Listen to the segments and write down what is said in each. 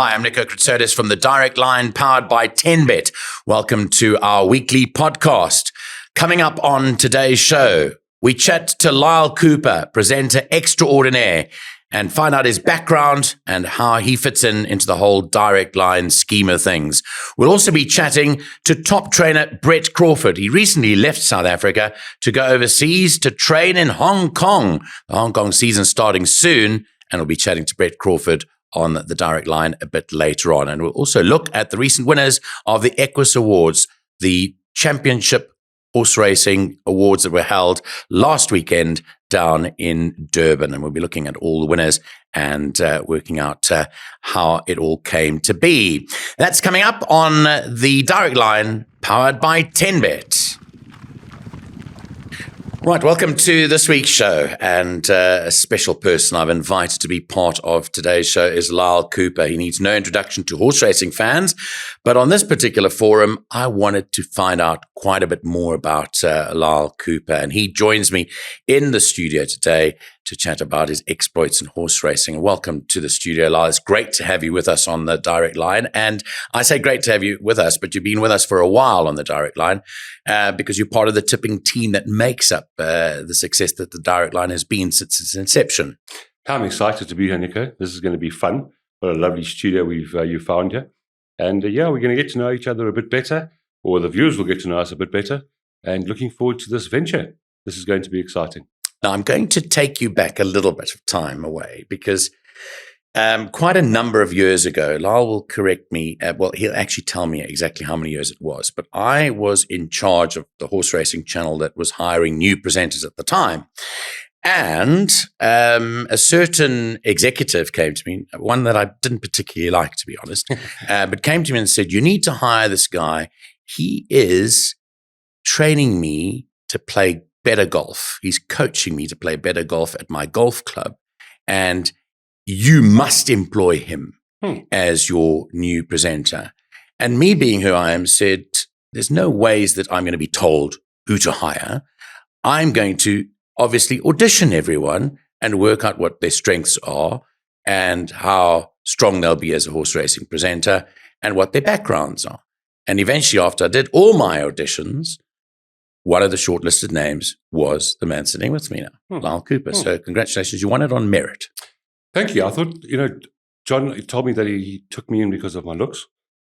Hi, I'm Nico Kritsotis from the Direct Line, powered by 10Bet. Welcome to our weekly podcast. Coming up on today's show, we chat to Lyall Cooper, presenter extraordinaire, and find out his background and how he fits into the whole Direct Line scheme of things. We'll also be chatting to top trainer Brett Crawford. He recently left South Africa to go overseas to train in Hong Kong. The Hong Kong season starting soon, and we'll be chatting to Brett Crawford on the Direct Line a bit later on. And we'll also look at the recent winners of the Equus Awards, the championship horse racing awards that were held last weekend down in Durban. And we'll be looking at all the winners and working out how it all came to be. That's coming up on the Direct Line, powered by 10Bet. Right, welcome to this week's show, and a special person I've invited to be part of today's show is Lyall Cooper. He needs no introduction to horse racing fans, but on this particular forum, I wanted to find out quite a bit more about Lyall Cooper, and he joins me in the studio today to chat about his exploits in horse racing. Welcome to the studio, Lyall. It's great to have you with us on the Direct Line, and I say great to have you with us, but you've been with us for a while on the Direct Line because you're part of the tipping team that makes up the success that the Direct Line has been since its inception. I'm excited to be here, Nico. This is going to be fun. What a lovely studio you found here. And we're going to get to know each other a bit better, or the viewers will get to know us a bit better, and looking forward to this venture. This is going to be exciting. Now, I'm going to take you back a little bit of time away because quite a number of years ago, Lyall will correct me. He'll actually tell me exactly how many years it was, but I was in charge of the horse racing channel that was hiring new presenters at the time. And a certain executive came to me, one that I didn't particularly like, to be honest, but came to me and said, "You need to hire this guy. He is training me to play better golf. He's coaching me to play better golf at my golf club. And you must employ him as your new presenter." And me being who I am said, there's no ways that I'm going to be told who to hire. I'm going to obviously audition everyone and work out what their strengths are and how strong they'll be as a horse racing presenter and what their backgrounds are. And eventually, after I did all my auditions, one of the shortlisted names was the man sitting with me now, Lyall Cooper. So congratulations, you won it on merit. Thank you. I thought, John told me that he took me in because of my looks,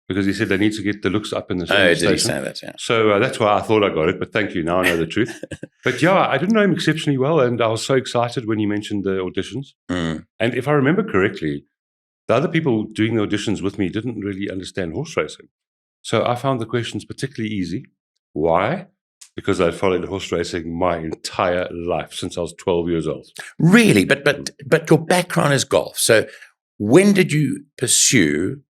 because he said they need to get the looks up in the station. Did he say that? Yeah. So that's why I thought I got it, but thank you. Now I know the truth. But I didn't know him exceptionally well, and I was so excited when you mentioned the auditions. And if I remember correctly, the other people doing the auditions with me didn't really understand horse racing. So I found the questions particularly easy. Why? Because I followed horse racing my entire life since I was 12 years old. Really? But your background is golf. So when did you pursue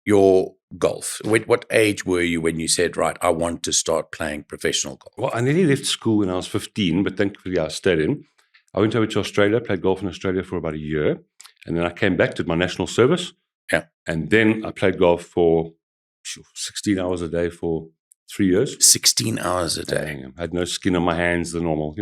your golf? What age were you when you said, right, I want to start playing professional golf? Well, I nearly left school when I was 15, but thankfully I stayed in. I went over to Australia, played golf in Australia for about a year, and then I came back, did my national service. Yeah. And then I played golf for 16 hours a day for 3 years. 16 hours a day. I had no skin on my hands, the normal,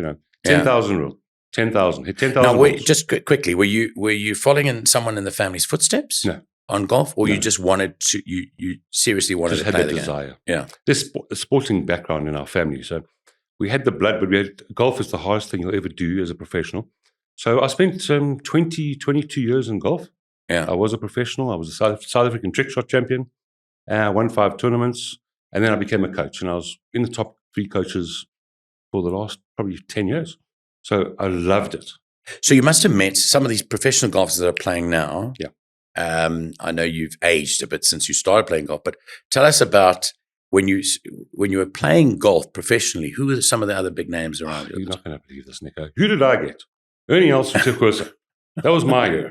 10,000 rule. 10,000. Hit 10,000. Now, just quickly, were you following in someone in the family's footsteps? No. On golf, or you just wanted to? You seriously wanted to play the game? Just had the desire. Yeah. There's a sporting background in our family, so we had the blood, but golf is the hardest thing you'll ever do as a professional. So I spent 22 years in golf. Yeah. I was a professional. I was a South African trick shot champion. I won 5 tournaments. And then I became a coach, and I was in the top 3 coaches for the last probably 10 years. So I loved it. So you must have met some of these professional golfers that are playing now. Yeah. I know you've aged a bit since you started playing golf, but tell us about when you were playing golf professionally. Who were some of the other big names around you? You're not going to believe this, Nico. Who did I get? Ernie Els and Retief Goosen. That was my year.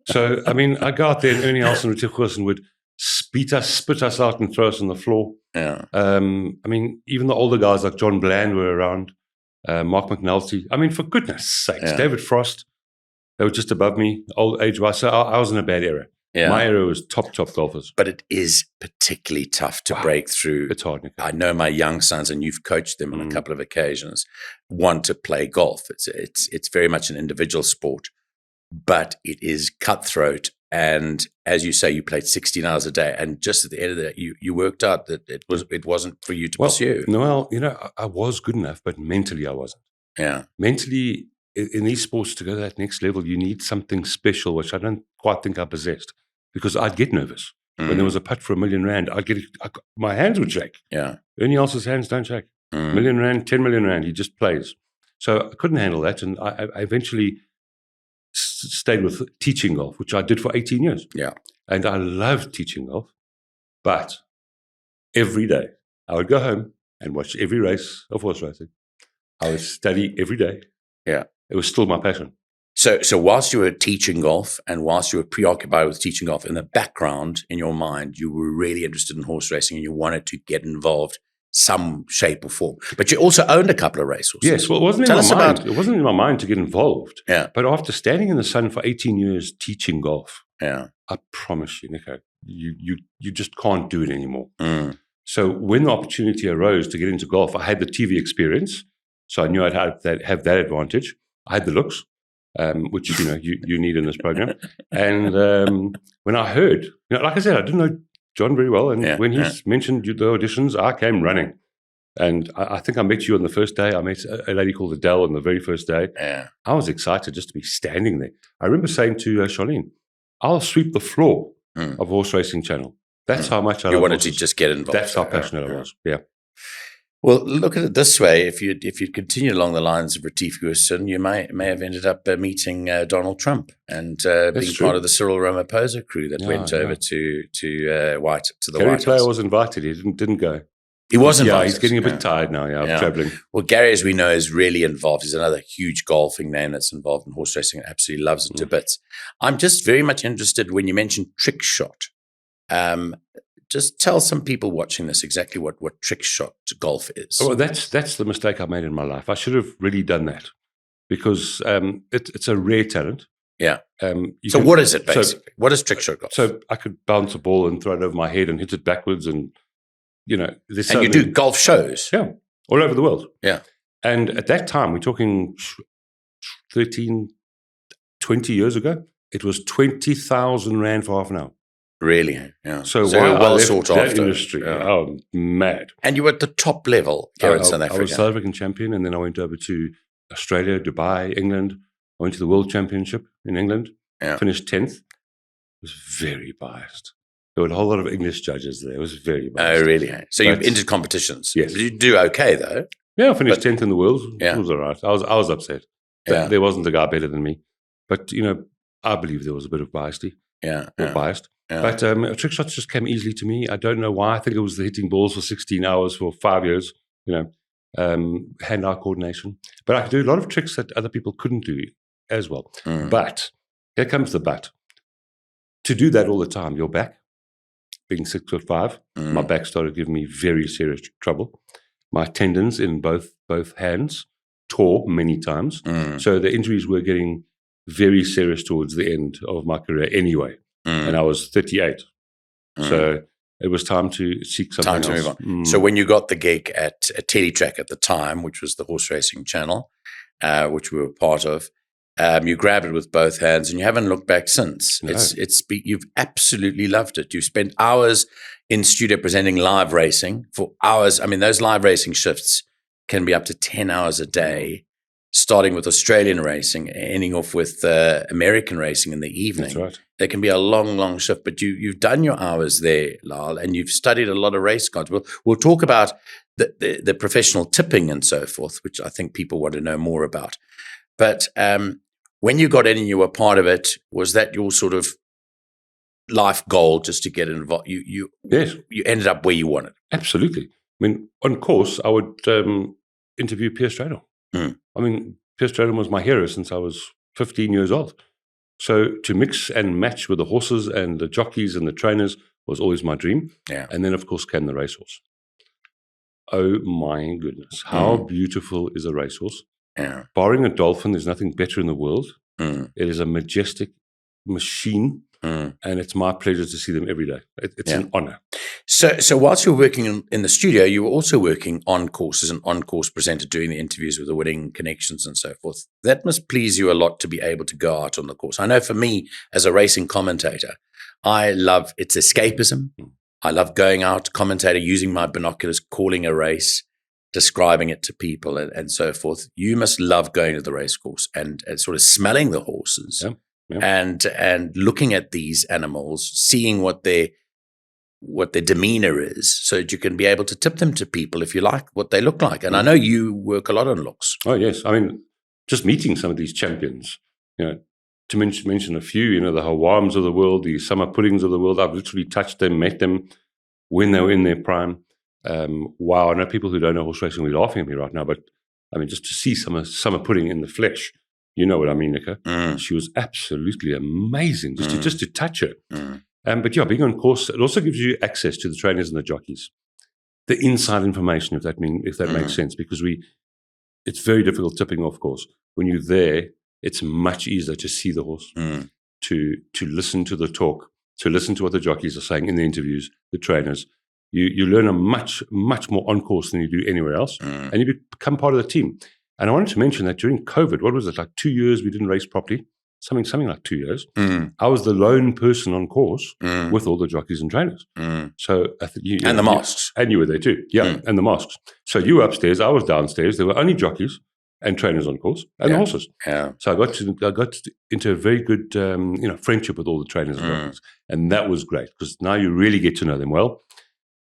So, I go out there and Ernie Els and Retief Goosen would spit us out and throw us on the floor. Yeah. Even the older guys like John Bland were around, Mark McNulty. For goodness sakes, David Frost. They were just above me, old age-wise. So I was in a bad era. Yeah. My era was top golfers. But it is particularly tough to break through. It's hard, Nico. I know my young sons, and you've coached them on a couple of occasions, want to play golf. It's very much an individual sport, but it is cutthroat And as you say, you played 16 hours a day. And just at the end of that, you worked out that it wasn't for you to pursue. Well, I was good enough, but mentally I wasn't. Yeah. Mentally, in these sports, to go to that next level, you need something special, which I don't quite think I possessed, because I'd get nervous. When there was a putt for £1 million, my hands would shake. Yeah. Ernie Els's hands don't shake. £1 million, 10 million rand, he just plays. So I couldn't handle that. And I eventually stayed with teaching golf, which I did for 18 years. Yeah. And I loved teaching golf. But every day I would go home and watch every race of horse racing. I would study every day. Yeah. It was still my passion. So whilst you were teaching golf and whilst you were preoccupied with teaching golf, in the background, in your mind, you were really interested in horse racing and you wanted to get involved some shape or form. But you also owned a couple of racehorses. Yes, well, it wasn't in my mind to get involved. Yeah. But after standing in the sun for 18 years teaching golf, yeah, I promise you, Nico, you just can't do it anymore. So when the opportunity arose to get into golf, I had the TV experience, so I knew I'd have that advantage. I had the looks, which you need in this program. And when I heard, like I said, I didn't know John very well, and when he mentioned the auditions, I came running. And I think I met you on the first day. I met a lady called Adele on the very first day. Yeah. I was excited just to be standing there. I remember saying to Charlene, I'll sweep the floor of Horse Racing Channel. That's how much I wanted horses. to just get involved. That's how passionate I was. Yeah. Well, look at it this way: if you'd continued along the lines of Retief Goosen, you may have ended up meeting Donald Trump and being part of the Cyril Ramaphosa crew that went over to the White House. Gary was invited. He didn't go. He was invited. Yeah, he's getting a bit tired now. Yeah, traveling. Well, Gary, as we know, is really involved. He's another huge golfing name that's involved in horse racing and absolutely loves it to bits. I'm just very much interested when you mentioned trick shot. Just tell some people watching this exactly what trick shot golf is. Oh, that's the mistake I made in my life. I should have really done that because it's a rare talent. Yeah. So what is it basically? What is trick shot golf? So I could bounce a ball and throw it over my head and hit it backwards and, there's and you do golf shows? Yeah, all over the world. Yeah. And at that time, we're talking 13, 20 years ago, it was 20,000 Rand for half an hour. Really? Yeah. So why well sought after industry? Yeah. Oh, mad! And you were at the top level here in South Africa. I was South African champion, and then I went over to Australia, Dubai, England. I went to the World Championship in England. Yeah. Finished 10th. Was very biased. There were a whole lot of English judges there. It was very biased. Oh, really? So you entered competitions? Yes. Did you do okay though? Yeah, I finished 10th in the world. Yeah. It was all right. I was upset. Yeah. There wasn't a guy better than me. But I believe there was a bit of biased. Yeah. Biased. Yeah. But trick shots just came easily to me. I don't know why. I think it was the hitting balls for 16 hours for 5 years, hand-eye coordination. But I could do a lot of tricks that other people couldn't do as well. But here comes the but. To do that all the time, your back, being 6'5", my back started giving me very serious trouble. My tendons in both hands tore many times. So the injuries were getting very serious towards the end of my career anyway. And I was 38. So it was time to seek something else. Move on. So when you got the gig at Teletrack at the time, which was the horse racing channel, which we were part of, you grabbed it with both hands and you haven't looked back since. No. You've absolutely loved it. You spent hours in studio presenting live racing for hours. I mean, those live racing shifts can be up to 10 hours a day, starting with Australian racing, ending off with American racing in the evening. That's right. There can be a long, long shift, but you've done your hours there, Lyall, and you've studied a lot of race cards. We'll talk about the professional tipping and so forth, which I think people want to know more about. But when you got in and you were part of it, was that your sort of life goal just to get involved? Yes. You ended up where you wanted. Absolutely. I mean, on course, I would interview Pierre Stradon. I mean, Pierre Stradon was my hero since I was 15 years old. So to mix and match with the horses and the jockeys and the trainers was always my dream. Yeah. And then, of course, came the racehorse. Oh, my goodness. How beautiful is a racehorse? Yeah. Barring a dolphin, there's nothing better in the world. It is a majestic machine, and it's my pleasure to see them every day. It's an honor. So whilst you were working in the studio, you were also working on course as an on-course presenter, doing the interviews with the winning connections and so forth. That must please you a lot to be able to go out on the course. I know for me, as a racing commentator, I love its escapism. I love going out, commentator, using my binoculars, calling a race, describing it to people and so forth. You must love going to the race course and sort of smelling the horses and looking at these animals, seeing what their demeanor is, so that you can be able to tip them to people if you like what they look like. And I know you work a lot on looks. Oh, yes. I mean, just meeting some of these champions, to mention a few, the Hawams of the world, the Summer Puddings of the world. I've literally touched them, met them when they were in their prime. Wow, I know people who don't know horse racing will be laughing at me right now, but I mean, just to see Summer Pudding in the flesh, you know what I mean, Nico? She was absolutely amazing, just to touch her. But yeah, being on course, it also gives you access to the trainers and the jockeys, the inside information, if that makes sense, because it's very difficult tipping off course. When you're there, it's much easier to see the horse, to listen to the talk, to listen to what the jockeys are saying in the interviews, the trainers. You learn a much, much more on course than you do anywhere else, and you become part of the team. And I wanted to mention that during COVID, what was it, like 2 years we didn't race properly? Something like 2 years. I was the lone person on course with all the jockeys and trainers. So I think and the masks. And you were there too. Yeah, and the masks. So you were upstairs, I was downstairs. There were only jockeys and trainers on course and the horses. Yeah. So I got into a very good friendship with all the trainers and jockeys. And that was great, because now you really get to know them well.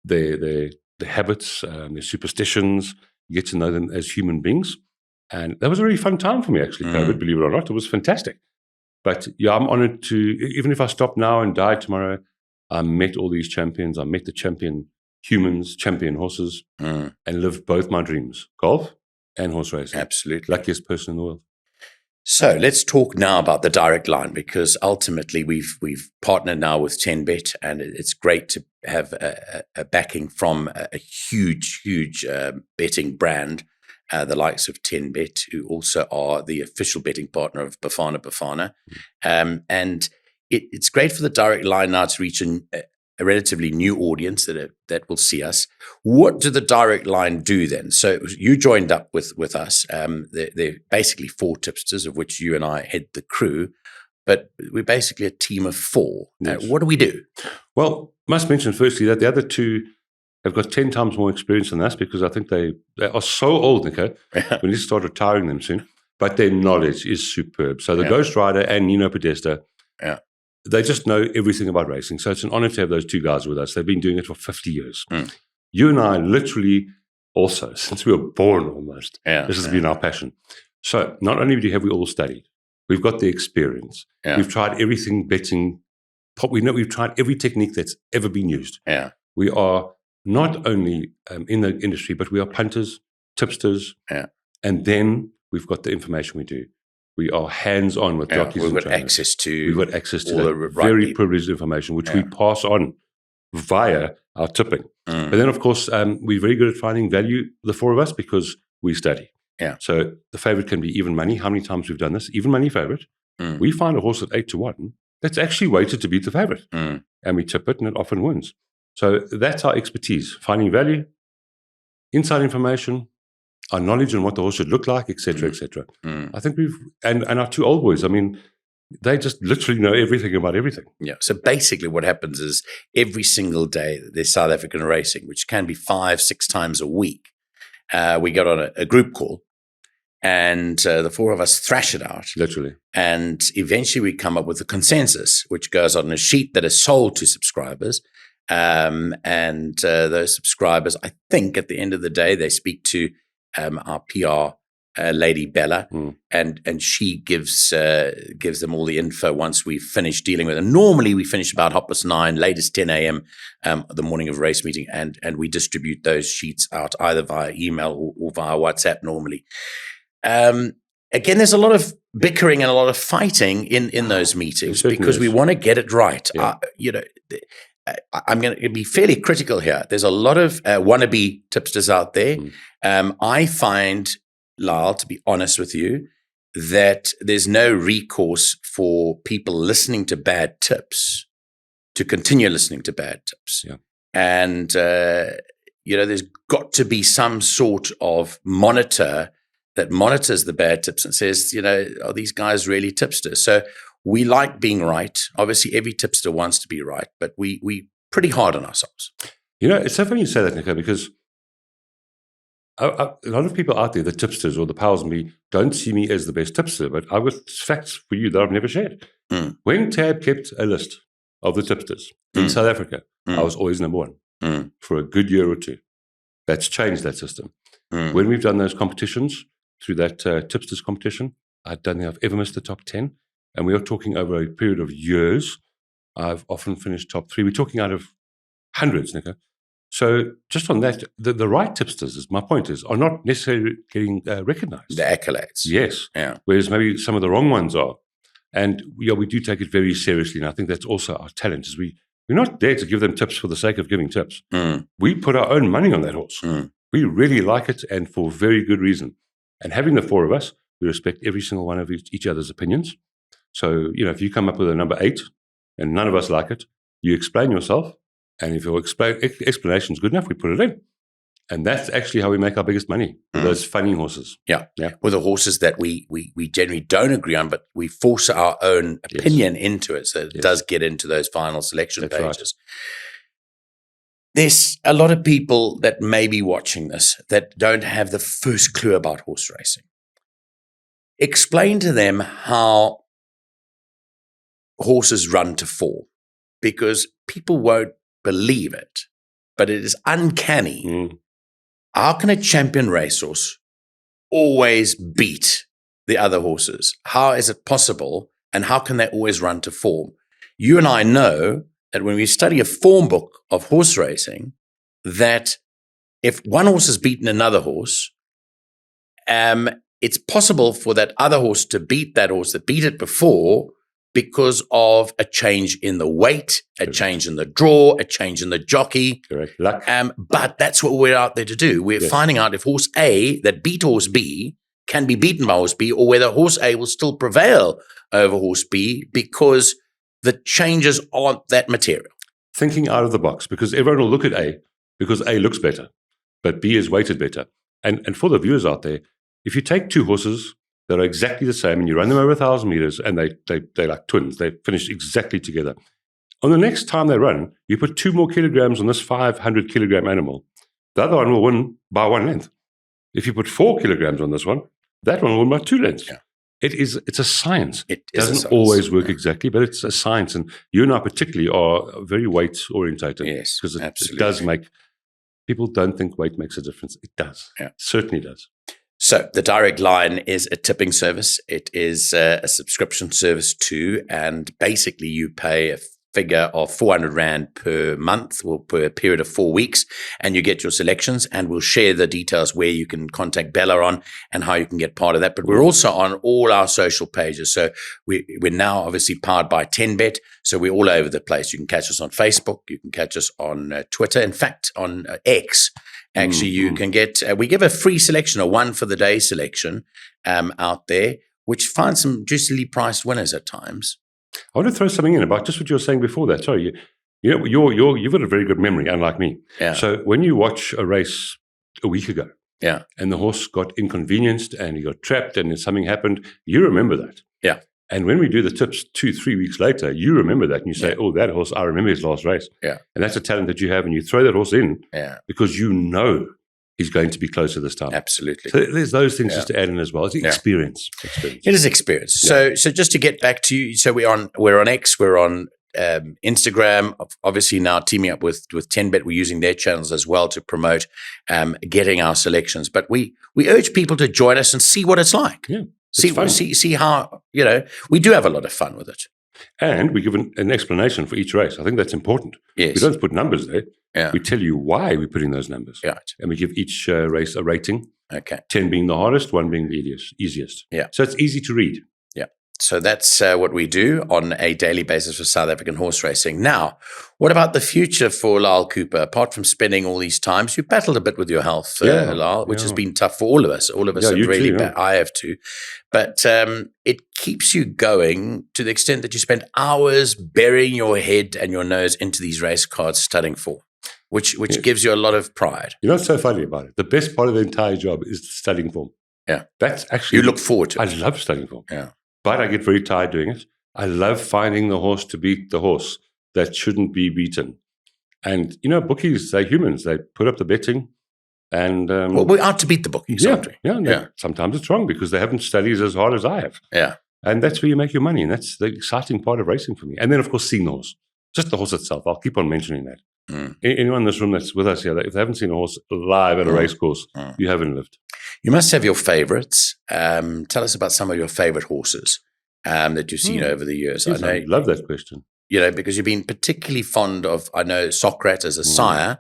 Their habits, their superstitions, you get to know them as human beings. And that was a really fun time for me, actually, COVID, believe it or not. It was fantastic. But yeah, I'm honored to, even if I stop now and die tomorrow, I met all these champions. I met the champion humans, champion horses, and lived both my dreams, golf and horse racing. Absolutely. Luckiest person in the world. So let's talk now about the direct line, because ultimately we've partnered now with 10Bet, and it's great to have a backing from a huge betting brand, the likes of 10Bet, who also are the official betting partner of Bafana. And it's great for the direct line now to reach a relatively new audience that will see us. What do the direct line do then? So you joined up with us. They're basically 4 tipsters, of which you and I head the crew, but we're basically a team of 4. Yes. What do we do? Well, must mention firstly that the other 2 have got 10 times more experience than us, because I think they are so old, Nico. We need to start retiring them soon. But their knowledge is superb. So the Ghost Rider and Nino Podesta, they just know everything about racing. So it's an honor to have those 2 guys with us. They've been doing it for 50 years. You and I literally also, since we were born almost, this has been our passion. So not only have we all studied, we've got the experience. We've tried everything betting. We've tried every technique that's ever been used. We are not only in the industry, but we are punters, tipsters, and then we've got the information we do. We are hands-on with jockeys and trainers. We've got access to that very privileged information, which we pass on via our tipping. But then, of course, we're very good at finding value, the 4 of us, because we study. So the favorite can be even money. How many times we've done this? Even money favorite. We find a horse at 8-1 that's actually weighted to beat the favorite. And we tip it, and it often wins. So that's our expertise, finding value, inside information, our knowledge on what the horse should look like, etc., etc. I think and our 2 old boys, I mean, they just literally know everything about everything. Yeah. So basically what happens is every single day there's South African racing, which can be 5-6 times a week. We get on a group call, and the 4 of us thrash it out. Literally. And eventually we come up with a consensus, which goes on a sheet that is sold to subscribers. And those subscribers, I think at the end of the day, they speak to our PR lady Bella, and she gives them all the info once we've finished dealing with them. Normally we finish about 9:30, latest 10 a.m. The morning of race meeting, and we distribute those sheets out either via email or via WhatsApp normally. Again, there's a lot of bickering and a lot of fighting in those meetings, because we want to get it right. I'm going to be fairly critical here. There's a lot of wannabe tipsters out there. I find, Lyall, to be honest with you, that there's no recourse for people listening to bad tips to continue listening to bad tips. And, there's got to be some sort of monitor that monitors the bad tips and says, are these guys really tipsters? So we like being right. Obviously, every tipster wants to be right, but we pretty hard on ourselves. It's so funny you say that, Nico, because a lot of people out there, the tipsters or the pals and me, don't see me as the best tipster, but I've got facts for you that I've never shared. When Tab kept a list of the tipsters in South Africa, I was always number one for a good year or two. That's changed that system. When we've done those competitions, through that tipsters competition, I don't think I've ever missed the top 10. And we are talking over a period of years. I've often finished top 3. We're talking out of hundreds, Nico. So just on that, the right tipsters, my point is, are not necessarily getting recognized. The accolades. Yes. Yeah. Whereas maybe some of the wrong ones are. And we do take it very seriously. And I think that's also our talent, is we're not there to give them tips for the sake of giving tips. We put our own money on that horse. We really like it, and for very good reason. And having the 4 of us, we respect every single one of each other's opinions. So, if you come up with a number 8 and none of us like it, you explain yourself. And if your explanation is good enough, we put it in. And that's actually how we make our biggest money, with those funny horses. Yeah. With the horses that we generally don't agree on, but we force our own opinion into it. So it does get into those final selection pages. Right. There's a lot of people that may be watching this that don't have the first clue about horse racing. Explain to them how horses run to form, because people won't believe it, but it is uncanny. How can a champion racehorse always beat the other horses? How is it possible? And how can they always run to form? You and I know that when we study a form book of horse racing, that if one horse has beaten another horse, it's possible for that other horse to beat that horse that beat it before, because of a change in the weight, a change in the draw, a change in the jockey. Correct. Luck. But that's what we're out there to do. We're finding out if horse A that beat horse B can be beaten by horse B, or whether horse A will still prevail over horse B because the changes aren't that material. Thinking out of the box, because everyone will look at A because A looks better, but B is weighted better. And for the viewers out there, if you take 2 horses that are exactly the same and you run them over 1,000 meters and they're like twins, they finish exactly together. On the next time they run, you put 2 more kilograms on this 500 kilogram animal. The other one will win by 1 length. If you put 4 kilograms on this one, that one will win by 2 lengths. Yeah. It's a science. It doesn't always work exactly, but it's a science. And you and I particularly are very weight orientated. Yes, because it does make, people don't think weight makes a difference. It does. Yeah. It certainly does. So the Direct Line is a tipping service. It is a subscription service too. And basically you pay a figure of 400 Rand per month or per period of 4 weeks, and you get your selections, and we'll share the details where you can contact Bettor on and how you can get part of that. But we're also on all our social pages. So we're now obviously powered by 10Bet. So we're all over the place. You can catch us on Facebook. You can catch us on Twitter. In fact, on X. Actually, you can get, we give a free selection, a one for the day selection out there, which finds some juicily priced winners at times. I want to throw something in about just what you were saying before that. Sorry, you've got a very good memory, unlike me. Yeah. So when you watch a race a week ago, yeah, and the horse got inconvenienced and he got trapped and something happened, you remember that. Yeah. And when we do the tips 2-3 weeks later, you remember that and you say, oh, that horse, I remember his last race. Yeah. And that's a talent that you have, and you throw that horse in because you know he's going to be closer this time. Absolutely. So there's those things just to add in as well. It's experience. It is experience. So just to get back to you, so we're on X, we're on Instagram, obviously now teaming up with 10Bet. We're using their channels as well to promote getting our selections. But we urge people to join us and see what it's like. Yeah. See how, we do have a lot of fun with it. And we give an explanation for each race. I think that's important. Yes. We don't put numbers there. Yeah. We tell you why we're putting those numbers. Right. And we give each race a rating. Okay. 10 being the hardest, 1 being the easiest. Yeah. So it's easy to read. Yeah. So that's what we do on a daily basis for South African horse racing. Now, what about the future for Lyall Cooper? Apart from spending all these times, you battled a bit with your health, Lyall, which has been tough for all of us. All of us have really bad. I have too. But it keeps you going to the extent that you spend hours burying your head and your nose into these race cards studying for. which gives you a lot of pride. You know what's so funny about it? The best part of the entire job is the studying form. Yeah. That's actually... You look forward to it. I love studying form. Yeah. But I get very tired doing it. I love finding the horse to beat the horse that shouldn't be beaten. And, bookies, they're humans. They put up the betting. And well, we're out to beat the bookies, aren't we? Yeah. Sometimes it's wrong because they haven't studied as hard as I have. Yeah. And that's where you make your money. And that's the exciting part of racing for me. And then, of course, seeing the horse. Just the horse itself. I'll keep on mentioning that. Anyone in this room that's with us here, if they haven't seen a horse live at a race course, you haven't lived. You must have your favorites. Tell us about some of your favorite horses that you've seen over the years. Yes, I love that question. Because you've been particularly fond of, I know, Socrates as a sire,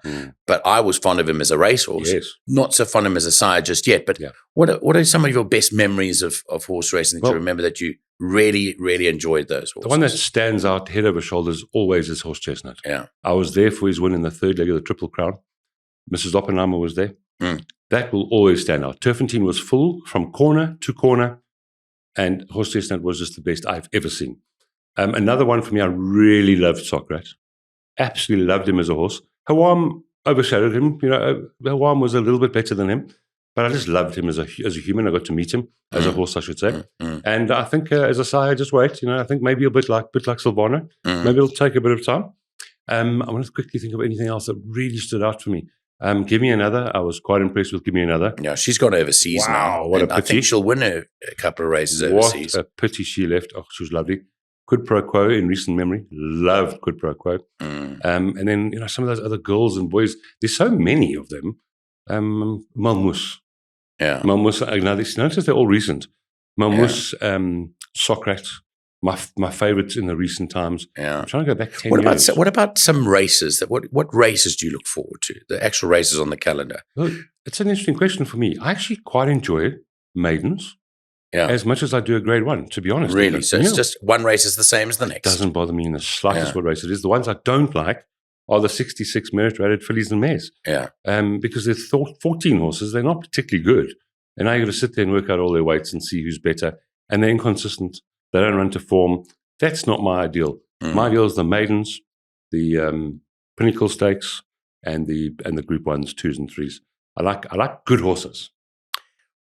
but I was fond of him as a racehorse. Yes. Not so fond of him as a sire just yet. But what are some of your best memories of horse racing that you remember that you really, really enjoyed those horses? The one that stands out head over shoulders always is Horse Chestnut. Yeah. I was there for his win in the third leg of the Triple Crown. Mrs. Oppenheimer was there. That will always stand out. Turpentine was full from corner to corner, and Horse Chestnut was just the best I've ever seen. Another one for me, I really loved Socrates. Absolutely loved him as a horse. Hawam overshadowed him. Hawam was a little bit better than him, but I just loved him as a human. I got to meet him as a horse, I should say. And I think as a sire, just wait. I think maybe a bit like Silvana. Maybe it'll take a bit of time. I want to quickly think of anything else that really stood out for me. Give Me Another. I was quite impressed with Give Me Another. Yeah, she's gone overseas now. What a pity. I think she'll win a couple of races overseas. What a pity she left. Oh, she was lovely. Quid Pro Quo in recent memory. Loved Quid Pro Quo. And then, some of those other girls and boys, there's so many of them. Malmus. Yeah. Malmus, notice they're all recent. Malmus, Socrates, my favorites in the recent times. Yeah. I'm trying to go back 10 years. What about some races? What races do you look forward to? The actual races on the calendar? Well, it's an interesting question for me. I actually quite enjoy maidens. Yeah. As much as I do a grade one, to be honest. Really? So it's just one race is the same as the next? It doesn't bother me in the slightest what race it is. The ones I don't like are the 66 merit-rated fillies and mares. Yeah. Because there's 14 horses. They're not particularly good. And now you've got to sit there and work out all their weights and see who's better. And they're inconsistent. They don't run to form. That's not my ideal. My ideal is the maidens, the Pinnacle Stakes, and the Group 1s, 2s and 3s. I like good horses.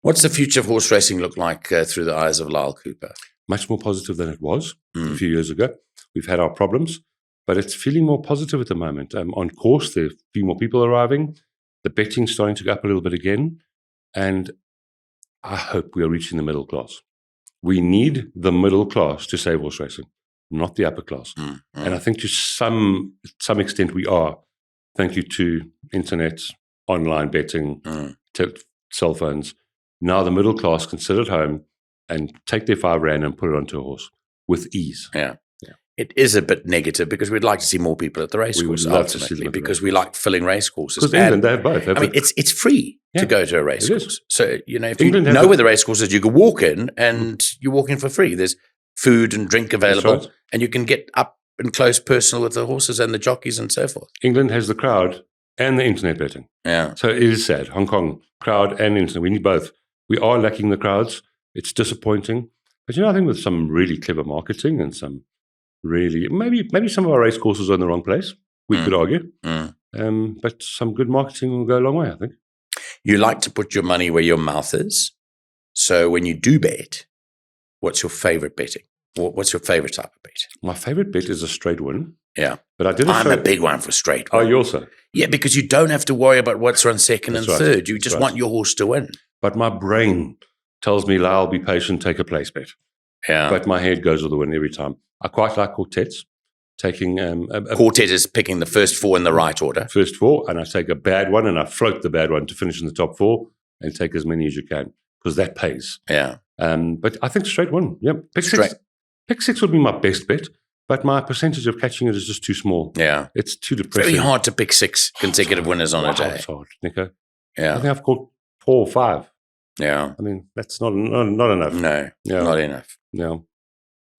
What's the future of horse racing look like through the eyes of Lyall Cooper? Much more positive than it was a few years ago. We've had our problems, but it's feeling more positive at the moment. On course, there are a few more people arriving. The betting's starting to go up a little bit again. And I hope we are reaching the middle class. We need the middle class to save horse racing, not the upper class. And I think to some extent we are. Thank you to internet, online betting, cell phones. Now the middle class can sit at home and take their £5 and put it onto a horse with ease. Yeah. It is a bit negative because we'd like to see more people at the racecourse ultimately because we like filling racecourses. Because England, they have both. It's free to go to a racecourse. So, if you know where the racecourse is, you can walk in and you walk in for free. There's food and drink available and you can get up and close personal with the horses and the jockeys and so forth. England has the crowd and the internet betting. Yeah. So it is sad. Hong Kong, crowd and internet. We need both. We are lacking the crowds. It's disappointing. But I think with some really clever marketing and some really, maybe some of our race courses are in the wrong place, we could argue. But some good marketing will go a long way, I think. You like to put your money where your mouth is. So when you do bet, what's your favorite betting? What's your favorite type of bet? My favorite bet is a straight win. Yeah. But I'm a big one for straight win. Oh, you also? Yeah, because you don't have to worry about what's run second and third. You just want your horse to win. But my brain tells me, Lyall, be patient, take a place bet. Yeah. But my head goes with the win every time. I quite like quartets. Taking quartet is picking the first four in the right order. First four, and I take a bad one and I float the bad one to finish in the top four and take as many as you can because that pays. Yeah. But I think straight win. Yeah. Pick six would be my best bet, but my percentage of catching it is just too small. Yeah. It's too depressing. Very hard to pick 6 consecutive winners on a day. It's hard, Nico. Yeah. I think I've caught 4 or 5. Yeah. I mean, that's not enough. No, not enough. No.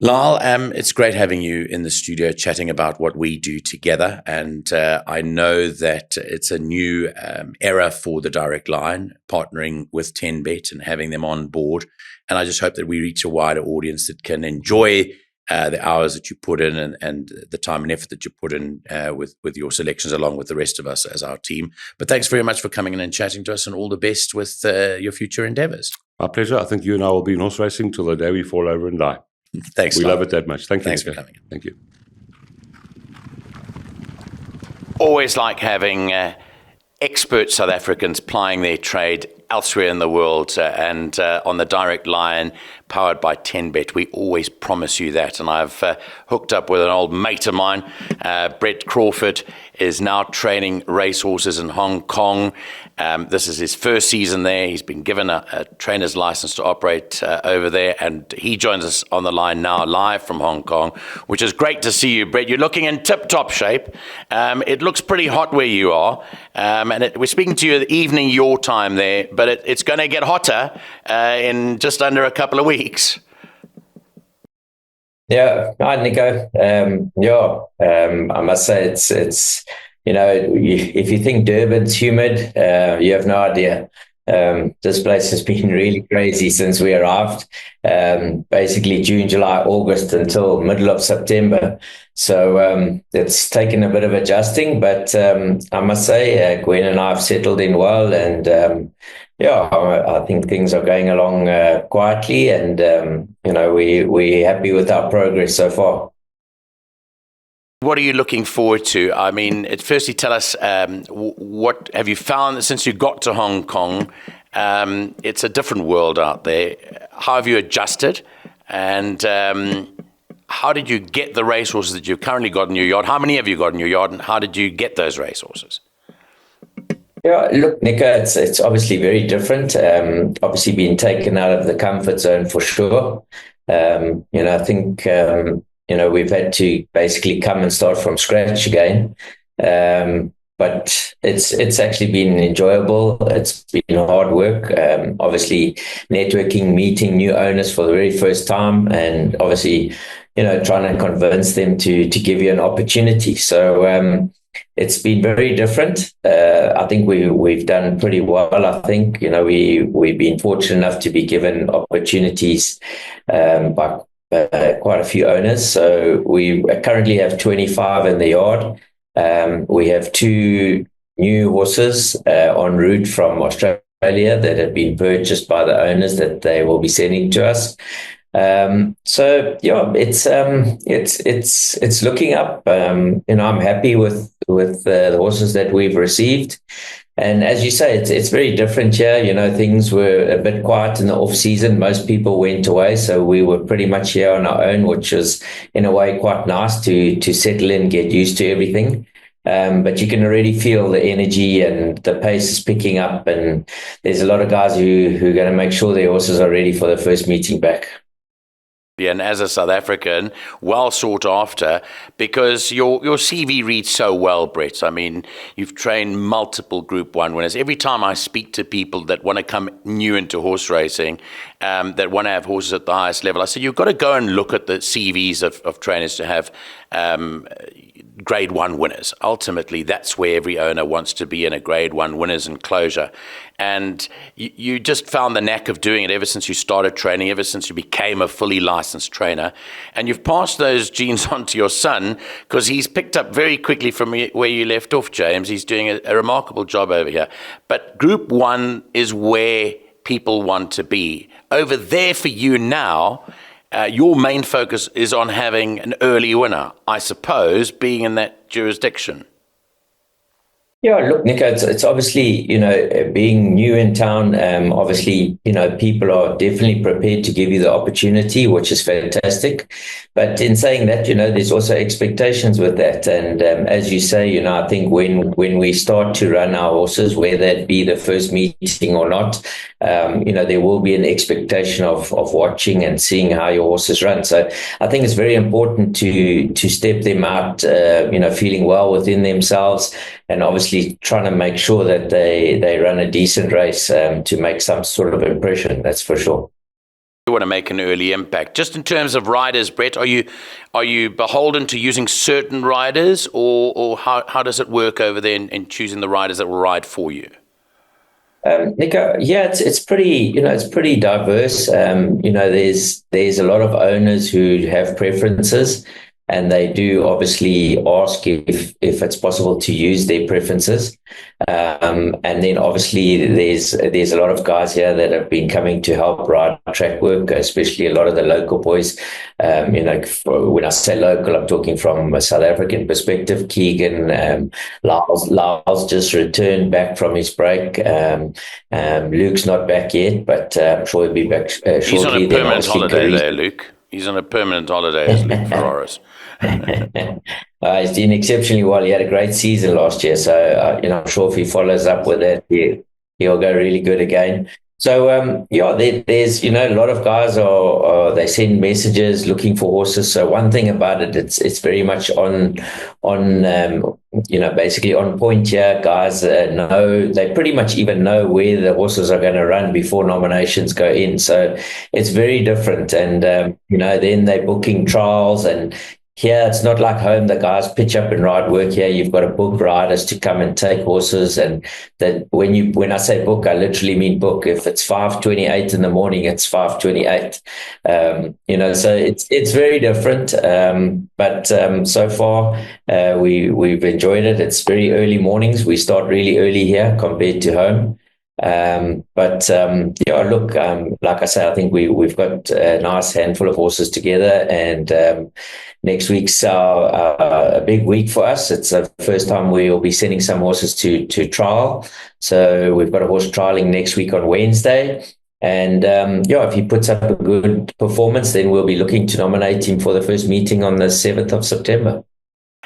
Lyall, it's great having you in the studio chatting about what we do together. And I know that it's a new era for the Direct Line, partnering with 10Bet and having them on board. And I just hope that we reach a wider audience that can enjoy the hours that you put in and the time and effort that you put in with your selections, along with the rest of us as our team. But thanks very much for coming in and chatting to us, and all the best with your future endeavors. My pleasure. I think you and I will be in horse racing till the day we fall over and die. Thanks. We love it that much. Thanks for coming in. Thank you. Always like having expert South Africans plying their trade elsewhere in the world, and on the direct line powered by 10Bet, we always promise you that. And I've hooked up with an old mate of mine. Brett Crawford is now training racehorses in Hong Kong. This is his first season there. He's been given a trainer's license to operate over there, and he joins us on the line now live from Hong Kong, which is great to see you, Brett. You're looking in tip-top shape. It looks pretty hot where you are, and we're speaking to you at evening your time there, but it's going to get hotter in just under a couple of weeks. Yeah, hi Nico. I must say it's if you think Durban's humid, you have no idea. This place has been really crazy since we arrived. Basically June, July, August until middle of September. So it's taken a bit of adjusting, but I must say Gwen and I have settled in well, and I think things are going along quietly, and we're happy with our progress so far. What are you looking forward to? I mean, firstly, tell us what have you found since you got to Hong Kong? It's a different world out there. How have you adjusted? And how did you get the racehorses that you've currently got in your yard? How many have you got in your yard, and how did you get those racehorses? Yeah, look, Nico, it's obviously very different. Obviously being taken out of the comfort zone for sure. I think we've had to basically come and start from scratch again. But it's actually been enjoyable. It's been hard work. Obviously networking, meeting new owners for the very first time, and obviously, trying to convince them to give you an opportunity. So it's been very different. I think we've done pretty well. I think we've been fortunate enough to be given opportunities by quite a few owners. So we currently have 25 in the yard. We have 2 new horses en route from Australia that have been purchased by the owners that they will be sending to us. It's looking up. I'm happy with the horses that we've received. And as you say, it's very different here. Things were a bit quiet in the off season. Most people went away, so we were pretty much here on our own, which was in a way quite nice to settle in, get used to everything. But you can already feel the energy and the pace is picking up, and there's a lot of guys who are going to make sure their horses are ready for the first meeting back. And as a South African, well sought after, because your CV reads so well, Brett. I mean, you've trained multiple Group 1 winners. Every time I speak to people that want to come new into horse racing, that want to have horses at the highest level, I say, you've got to go and look at the CVs of trainers to have Grade 1 winners. Ultimately, that's where every owner wants to be, in a Grade 1 winners enclosure. And you just found the knack of doing it ever since you started training, ever since you became a fully licensed trainer. And you've passed those genes on to your son, because he's picked up very quickly from where you left off, James. He's doing a remarkable job over here. But Group 1 is where people want to be. Over there for you now, your main focus is on having an early winner, I suppose, being in that jurisdiction. Yeah, look, Nico, it's obviously, being new in town, obviously, people are definitely prepared to give you the opportunity, which is fantastic. But in saying that, there's also expectations with that. And as you say, I think when we start to run our horses, whether it be the first meeting or not, there will be an expectation of watching and seeing how your horses run. So I think it's very important to step them out, feeling well within themselves, and obviously trying to make sure that they run a decent race to make some sort of impression, that's for sure. You want to make an early impact. Just in terms of riders, Brett, are you beholden to using certain riders, or how does it work over there in choosing the riders that will ride for you? Nico, yeah, it's pretty, it's pretty diverse. There's a lot of owners who have preferences, and they do obviously ask if it's possible to use their preferences. And then obviously there's a lot of guys here that have been coming to help ride track work, especially a lot of the local boys. When I say local, I'm talking from a South African perspective. Keegan, Lyall's just returned back from his break. Luke's not back yet, but I'm sure he'll be back shortly. He's on a permanent holiday there, Luke. He's on a permanent holiday as Luke Ferraris. He's doing exceptionally well. He had a great season last year, so I'm sure if he follows up with that, he'll go really good again. So there's a lot of guys they send messages looking for horses. So one thing about it, it's very much on basically on point here. Guys they pretty much even know where the horses are going to run before nominations go in. So it's very different, and then they're booking trials. And here, it's not like home. The guys pitch up and ride work here. You've got to book riders to come and take horses. And that when I say book, I literally mean book. If it's 5:28 in the morning, it's 5:28. So it's very different. But so far, we've enjoyed it. It's very early mornings. We start really early here compared to home. Look, like I say, I think we've got a nice handful of horses together, and next week's a big week for us. It's the first time we'll be sending some horses to trial. So we've got a horse trialing next week on Wednesday. And if he puts up a good performance, then we'll be looking to nominate him for the first meeting on the 7th of September.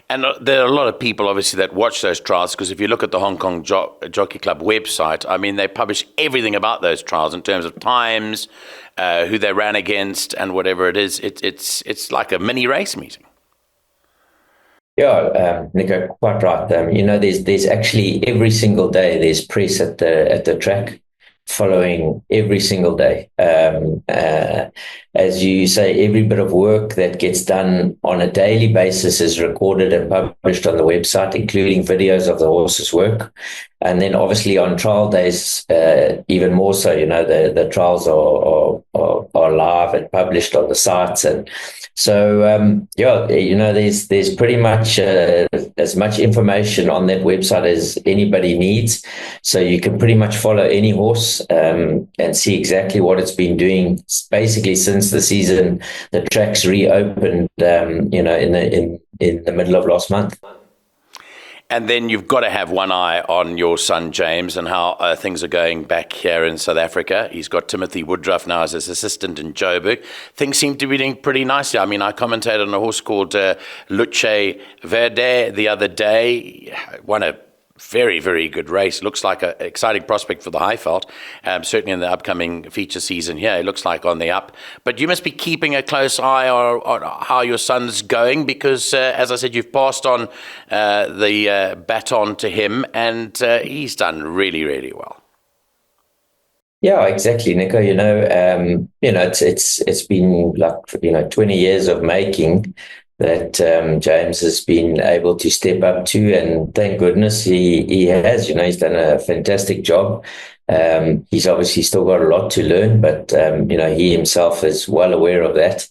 And there are a lot of people, obviously, that watch those trials, because if you look at the Hong Kong Jockey Club website, I mean, they publish everything about those trials in terms of times, who they ran against, and whatever it is. It's like a mini race meeting. Yeah, Nico, quite right. There's actually every single day there's press at the track, following every single day. As you say, every bit of work that gets done on a daily basis is recorded and published on the website, including videos of the horse's work. And then obviously on trial days, even more so, the trials are live and published on the sites. And so, there's pretty much as much information on that website as anybody needs. So you can pretty much follow any horse and see exactly what it's been doing basically since the season. The track's reopened, in the middle of last month. And then you've got to have one eye on your son, James, and how things are going back here in South Africa. He's got Timothy Woodruff now as his assistant in Joburg. Things seem to be doing pretty nicely. I mean, I commentated on a horse called Luce Verde the other day. Won a very, very good race. Looks like an exciting prospect for the Highveld. Certainly in the upcoming feature season here, it looks like on the up. But you must be keeping a close eye on how your son's going, because, as I said, you've passed on the baton to him, and he's done really, really well. Yeah, exactly, Nico. It's been like 20 years of making that James has been able to step up to, and thank goodness he has. He's done a fantastic job. He's obviously still got a lot to learn, but he himself is well aware of that.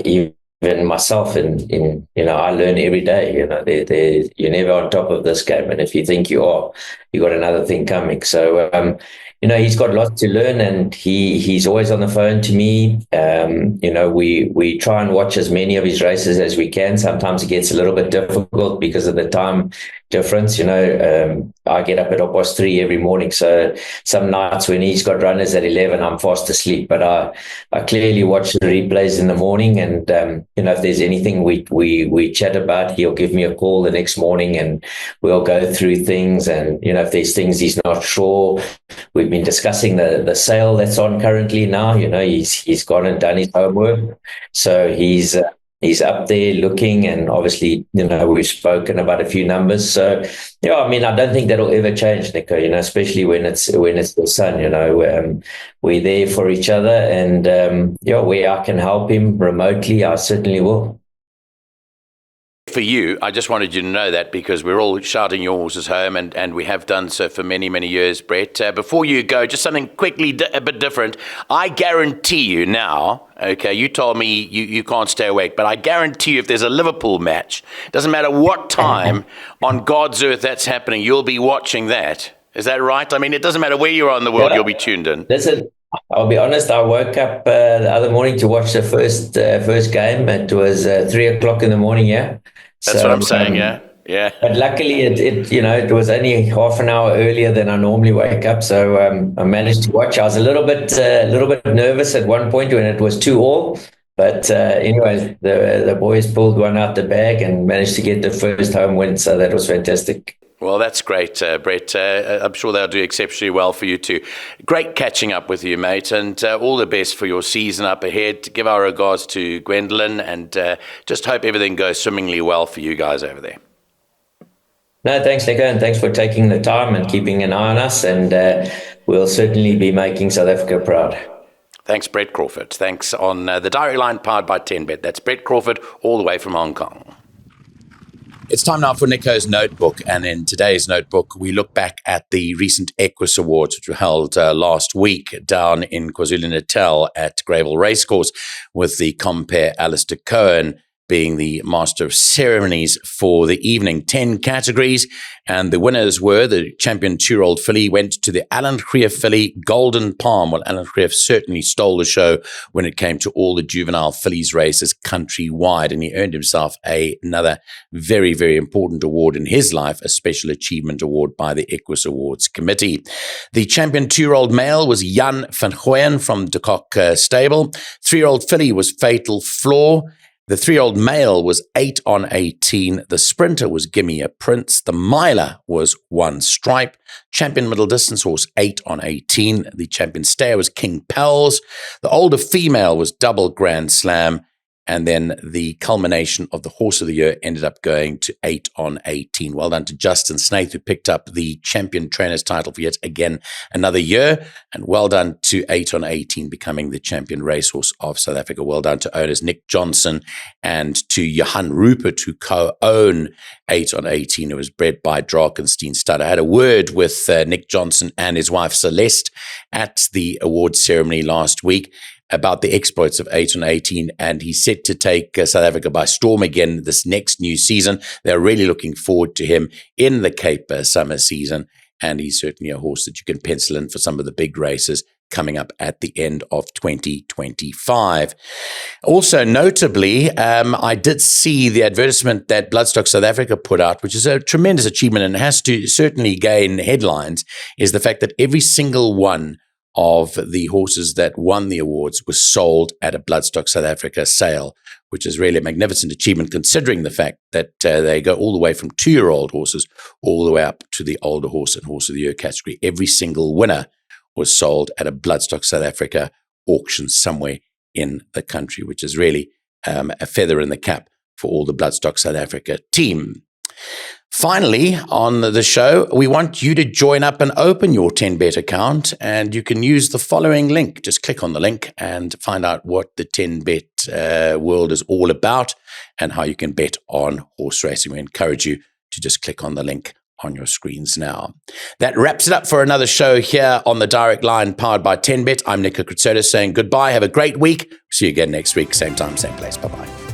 Even myself, I learn every day. You're never on top of this game, and if you think you are, you got another thing coming. So he's got lots to learn, and he's always on the phone to me. We try and watch as many of his races as we can. Sometimes it gets a little bit difficult because of the time difference. I get up at 3:30 every morning, so some nights when he's got runners at 11, I'm fast asleep. But I clearly watch the replays in the morning, and if there's anything we chat about, he'll give me a call the next morning, and we'll go through things. And if there's things he's not sure, we've been discussing the sale that's on currently now. He's gone and done his homework, so he's up there looking, and obviously, we've spoken about a few numbers. So, I don't think that'll ever change, Nico, especially when it's your son. We're there for each other, and, where I can help him remotely, I certainly will. for you, I just wanted you to know that because we're all shouting your horses home, and we have done so for many, many years, Brett. Before you go, just something quickly a bit different. I guarantee you now, okay, you told me you can't stay awake, but I guarantee you if there's a Liverpool match, doesn't matter what time on God's earth that's happening, you'll be watching that. Is that right? I mean, it doesn't matter where you are in the world, you'll be tuned in. Listen, I'll be honest, I woke up the other morning to watch the first game. It was 3 o'clock in the morning, yeah. That's what I'm saying, yeah. But luckily, it was only half an hour earlier than I normally wake up, so I managed to watch. I was a little bit nervous at one point when it was 2-2, but anyway, the boys pulled one out the bag and managed to get the first home win, so that was fantastic. Well, that's great, Brett. I'm sure they'll do exceptionally well for you too. Great catching up with you, mate, and all the best for your season up ahead. Give our regards to Gwendolyn, and just hope everything goes swimmingly well for you guys over there. No, thanks, Nico, and thanks for taking the time and keeping an eye on us, and we'll certainly be making South Africa proud. Thanks, Brett Crawford. Thanks on the Direct Line powered by 10Bet. That's Brett Crawford all the way from Hong Kong. It's time now for Nico's Notebook, and in today's Notebook, we look back at the recent Equus Awards, which were held last week down in KwaZulu-Natal at Greyville Racecourse, with the compere Alistair Cohen being the master of ceremonies for the evening. 10 categories, and the winners were the champion 2-year-old filly went to the Alan Greef filly Golden Palm. Well, Alan Greef certainly stole the show when it came to all the juvenile fillies races countrywide, and he earned himself another very, very important award in his life, a Special Achievement Award by the Equus Awards Committee. The champion 2-year-old male was Jan van Gooyen from De Kock Stable. 3-year-old filly was Fatal Flaw. The 3-year-old male was 8 on 18. The sprinter was Gimme a Prince. The miler was One Stripe. Champion middle distance horse 8 on 18. The champion stayer was King Pels. The older female was Double Grand Slam. And then the culmination of the Horse of the Year ended up going to 8 on 18. Well done to Justin Snaith, who picked up the champion trainer's title for yet again another year. And well done to 8 on 18, becoming the champion racehorse of South Africa. Well done to owners Nick Johnson and to Johan Rupert, who co-own 8 on 18, who was bred by Drakenstein Stud. I had a word with Nick Johnson and his wife Celeste at the awards ceremony last week about the exploits of 8 on 18, and he's set to take South Africa by storm again this next new season. They're really looking forward to him in the Cape summer season, and he's certainly a horse that you can pencil in for some of the big races coming up at the end of 2025. Also, notably, I did see the advertisement that Bloodstock South Africa put out, which is a tremendous achievement and has to certainly gain headlines, is the fact that every single one of the horses that won the awards was sold at a Bloodstock South Africa sale, which is really a magnificent achievement considering the fact that they go all the way from 2-year-old horses all the way up to the older horse and Horse of the Year category. Every single winner was sold at a Bloodstock South Africa auction somewhere in the country, which is really a feather in the cap for all the Bloodstock South Africa team. Finally, on the show, we want you to join up and open your 10Bet account, and you can use the following link. Just click on the link and find out what the 10Bet world is all about and how you can bet on horse racing. We encourage you to just click on the link on your screens now. That wraps it up for another show here on the Direct Line powered by 10Bet. I'm Nico Cruzeiro saying goodbye. Have a great week. See you again next week. Same time, same place. Bye-bye.